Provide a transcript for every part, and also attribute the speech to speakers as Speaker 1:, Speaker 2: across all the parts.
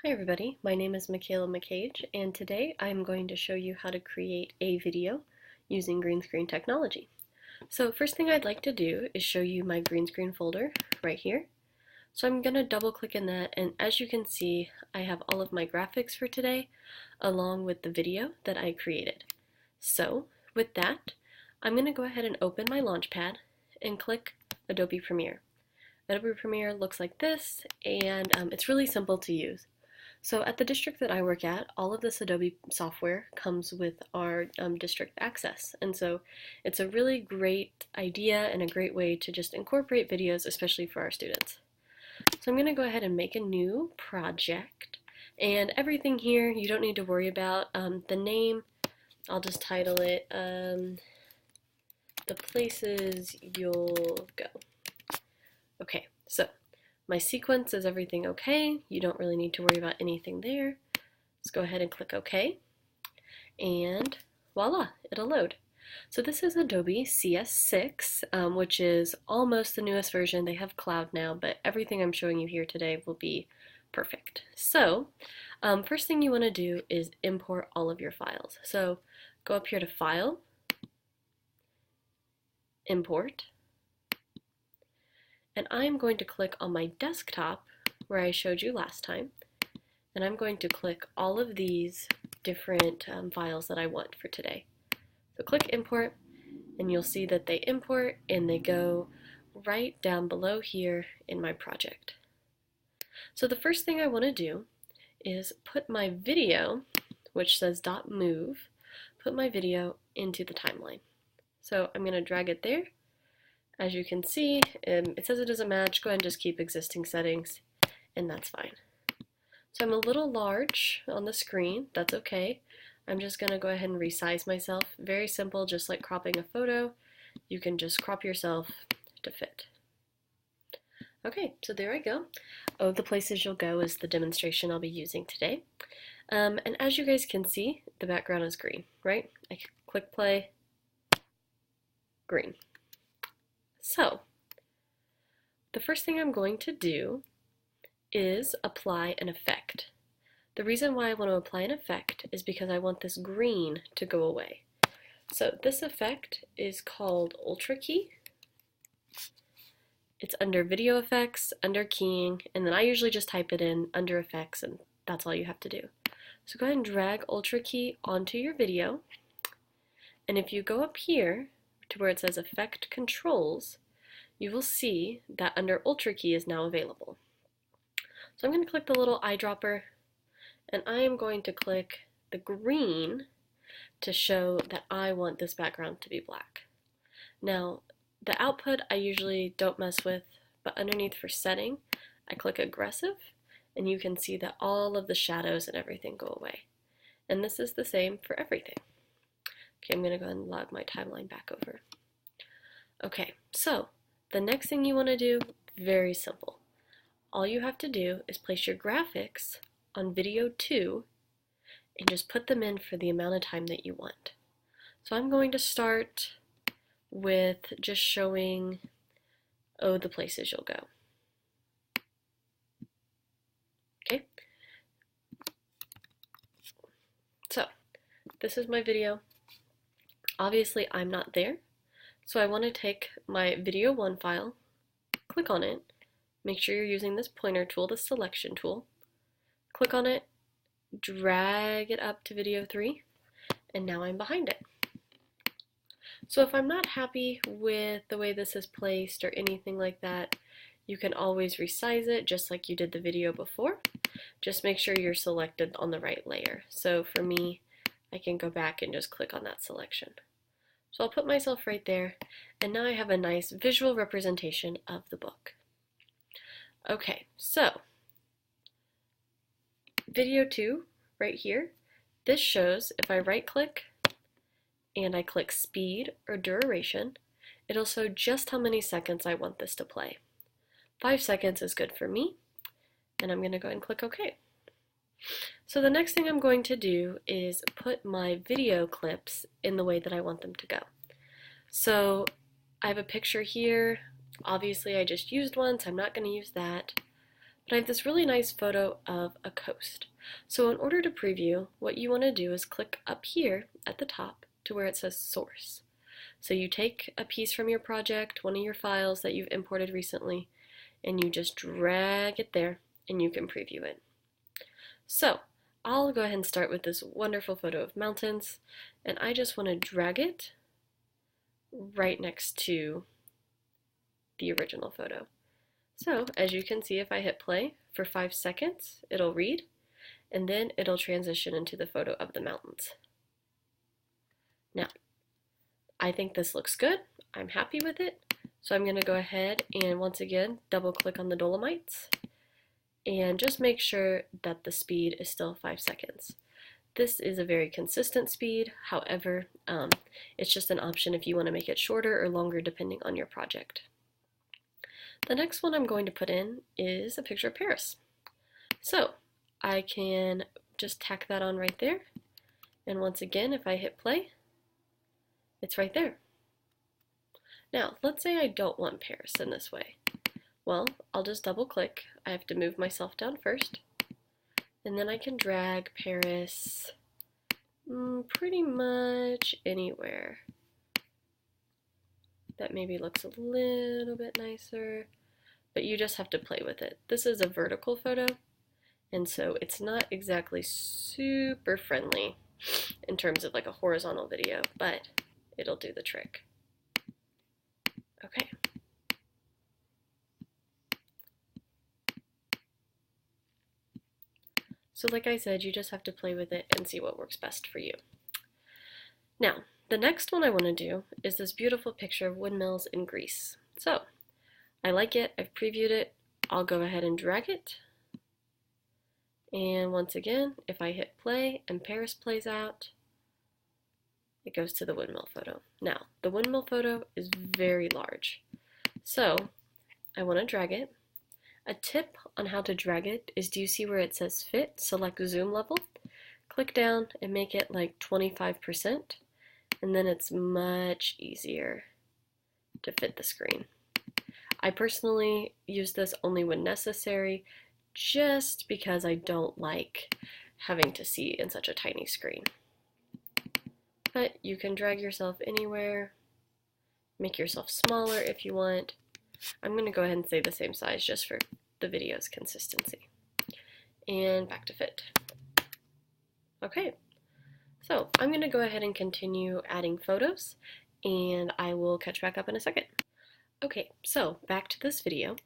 Speaker 1: Hi everybody, my name is Michaela McCage, and today I'm going to show you how to create a video using green screen technology. So first thing I'd like to do is show you my green screen folder right here. So I'm going to double click in that, and as you can see I have all of my graphics for today along with the video that I created. So with that, I'm going to go ahead and open my Launchpad and click Adobe Premiere. Adobe Premiere looks like this, and it's really simple to use. So at the district that I work at, all of this Adobe software comes with our district access. And so it's a really great idea and a great way to just incorporate videos, especially for our students. So I'm going to go ahead and make a new project. And everything here you don't need to worry about. The name, I'll just title it The Places You'll Go. Okay, so my sequence is everything okay. You don't really need to worry about anything there. Let's go ahead and click OK. And voila, it'll load. So this is Adobe CS6, which is almost the newest version. They have cloud now, but everything I'm showing you here today will be perfect. So first thing you want to do is import all of your files. So go up here to File, Import, and I'm going to click on my desktop where I showed you last time, and I'm going to click all of these different files that I want for today. So click Import, and you'll see that they import and they go right down below here in my project. So the first thing I want to do is put my video, which says .move, put my video into the timeline. So I'm going to drag it there. As you can see, it says it doesn't match. Go ahead and just keep existing settings, and that's fine. So I'm a little large on the screen. That's okay. I'm just going to go ahead and resize myself. Very simple, just like cropping a photo. You can just crop yourself to fit. Okay, so there I go. Oh, the Places You'll Go is the demonstration I'll be using today. And as you guys can see, the background is green, right? I click play, green. So, the first thing I'm going to do is apply an effect. The reason why I want to apply an effect is because I want this green to go away. So this effect is called Ultra Key. It's under Video Effects, under Keying, and then I usually just type it in under Effects, and that's all you have to do. So go ahead and drag Ultra Key onto your video, and if you go up here to where it says Effect Controls, you will see that under Ultra Key is now available. So I'm going to click the little eyedropper, and I am going to click the green to show that I want this background to be black. Now, the output I usually don't mess with, but underneath for setting, I click aggressive, and you can see that all of the shadows and everything go away. And this is the same for everything. Okay, I'm going to go ahead and log my timeline back over. Okay, so the next thing you want to do, very simple. All you have to do is place your graphics on video 2 and just put them in for the amount of time that you want. So I'm going to start with just showing, oh, the places you'll go. Okay? So, this is my video. Obviously, I'm not there. So I want to take my video 1 file, click on it, make sure you're using this pointer tool, the selection tool, click on it, drag it up to video 3, and now I'm behind it. So if I'm not happy with the way this is placed or anything like that, you can always resize it just like you did the video before. Just make sure you're selected on the right layer. So for me, I can go back and just click on that selection. So I'll put myself right there, and now I have a nice visual representation of the book. Okay, so video 2 right here, this shows if I right click and I click speed or duration, it'll show just how many seconds I want this to play. 5 seconds is good for me, and I'm going to go ahead and click OK. So the next thing I'm going to do is put my video clips in the way that I want them to go. So I have a picture here. Obviously I just used one, so I'm not going to use that. but I have this really nice photo of a coast. So in order to preview, what you want to do is click up here at the top to where it says source. So you take a piece from your project, one of your files that you've imported recently, and you just drag it there and you can preview it. So I'll go ahead and start with this wonderful photo of mountains, and I just want to drag it right next to the original photo. So as you can see, if I hit play for 5 seconds, it'll read, and then it'll transition into the photo of the mountains. Now, I think this looks good. I'm happy with it. So I'm going to go ahead and once again double click on the Dolomites and just make sure that the speed is still 5 seconds. This is a very consistent speed, however, it's just an option if you want to make it shorter or longer depending on your project. The next one I'm going to put in is a picture of Paris. So I can just tack that on right there, and once again if I hit play, it's right there. Now let's say I don't want Paris in this way. Well, I'll just double click. I have to move myself down first, and then I can drag Paris pretty much anywhere that maybe looks a little bit nicer, but you just have to play with it. This is a vertical photo, and so it's not exactly super friendly in terms of like a horizontal video, but it'll do the trick. Okay. So like I said, you just have to play with it and see what works best for you. Now, the next one I want to do is this beautiful picture of windmills in Greece. So, I like it, I've previewed it, I'll go ahead and drag it. And once again, if I hit play and Paris plays out, it goes to the windmill photo. Now, the windmill photo is very large. So, I want to drag it. A tip on how to drag it is, do you see where it says fit? Select zoom level. Click down and make it like 25%, and then it's much easier to fit the screen. I personally use this only when necessary, just because I don't like having to see in such a tiny screen. But you can drag yourself anywhere, make yourself smaller if you want. I'm going to go ahead and say the same size just for the video's consistency. And back to fit. Okay, so I'm going to go ahead and continue adding photos, and I will catch back up in a second. Okay, so back to this video.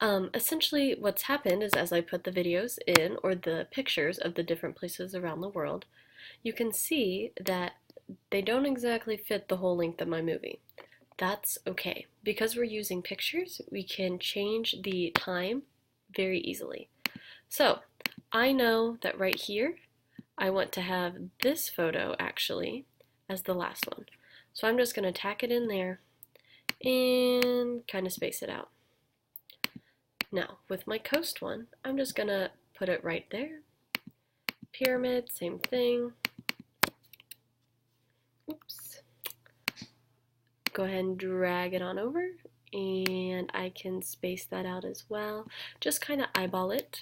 Speaker 1: Essentially what's happened is, as I put the videos in, or the pictures of the different places around the world, you can see that they don't exactly fit the whole length of my movie. That's okay. Because we're using pictures, we can change the time very easily. So I know that right here, I want to have this photo actually as the last one. So I'm just going to tack it in there and kind of space it out. Now with my coast one, I'm just going to put it right there. Pyramid, same thing. Oops. Go ahead and drag it on over, and I can space that out as well. Just kind of eyeball it.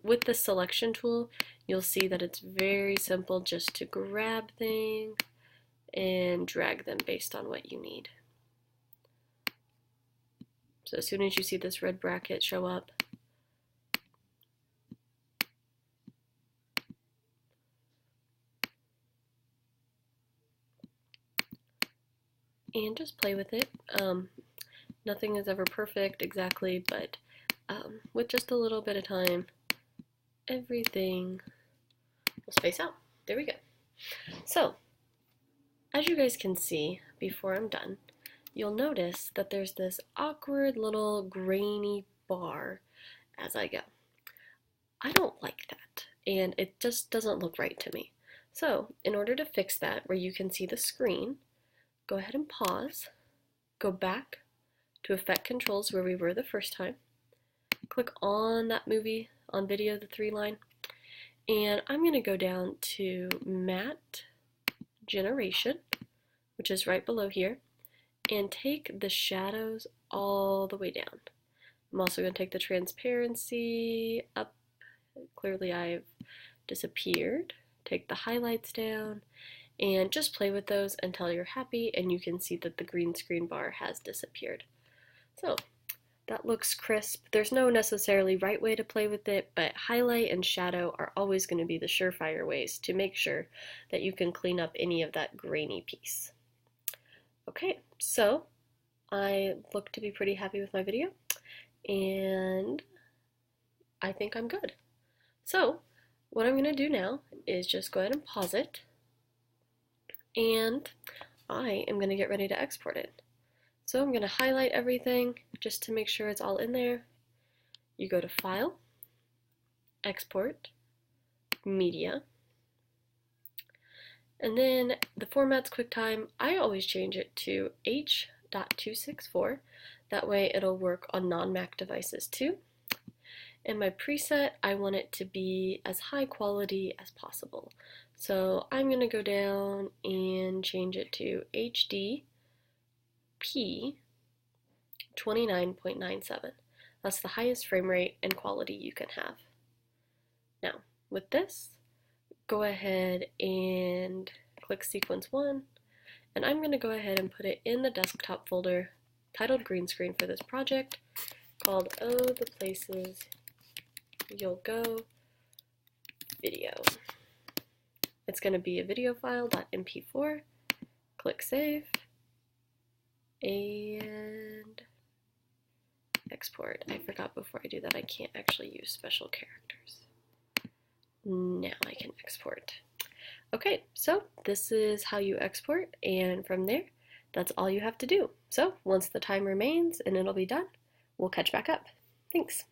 Speaker 1: With the selection tool, you'll see that it's very simple just to grab things and drag them based on what you need. So as soon as you see this red bracket show up, and just play with it. Nothing is ever perfect exactly, but with just a little bit of time, everything will space out. There we go. So, as you guys can see, before I'm done, you'll notice that there's this awkward little grainy bar as I go. I don't like that, and it just doesn't look right to me. So, in order to fix that, where you can see the screen, go ahead and pause, go back to Effect Controls where we were the first time, click on that movie, on video, the 3 line, and I'm going to go down to Matte Generation, which is right below here, and take the shadows all the way down. I'm also going to take the transparency up. Clearly I've disappeared. Take the highlights down and just play with those until you're happy and you can see that the green screen bar has disappeared. So that looks crisp. There's no necessarily right way to play with it, but highlight and shadow are always going to be the surefire ways to make sure that you can clean up any of that grainy piece. Okay, so I look to be pretty happy with my video, and I think I'm good. So what I'm going to do now is just go ahead and pause it, and I am going to get ready to export it. So I'm going to highlight everything just to make sure it's all in there. You go to File, Export, Media, and then the format's QuickTime. I always change it to H.264. That way it'll work on non-Mac devices too. And my preset, I want it to be as high quality as possible. So I'm going to go down and change it to HD P 29.97. That's the highest frame rate and quality you can have. Now, with this, go ahead and click Sequence 1, and I'm going to go ahead and put it in the desktop folder titled Green Screen for this project called Oh, the Places You'll Go Video. It's going to be a video file .mp4. Click Save and export. I forgot before I do that I can't actually use special characters. Now I can export. Okay, so this is how you export, and from there, that's all you have to do. So once the timer remains and it'll be done, we'll catch back up. Thanks.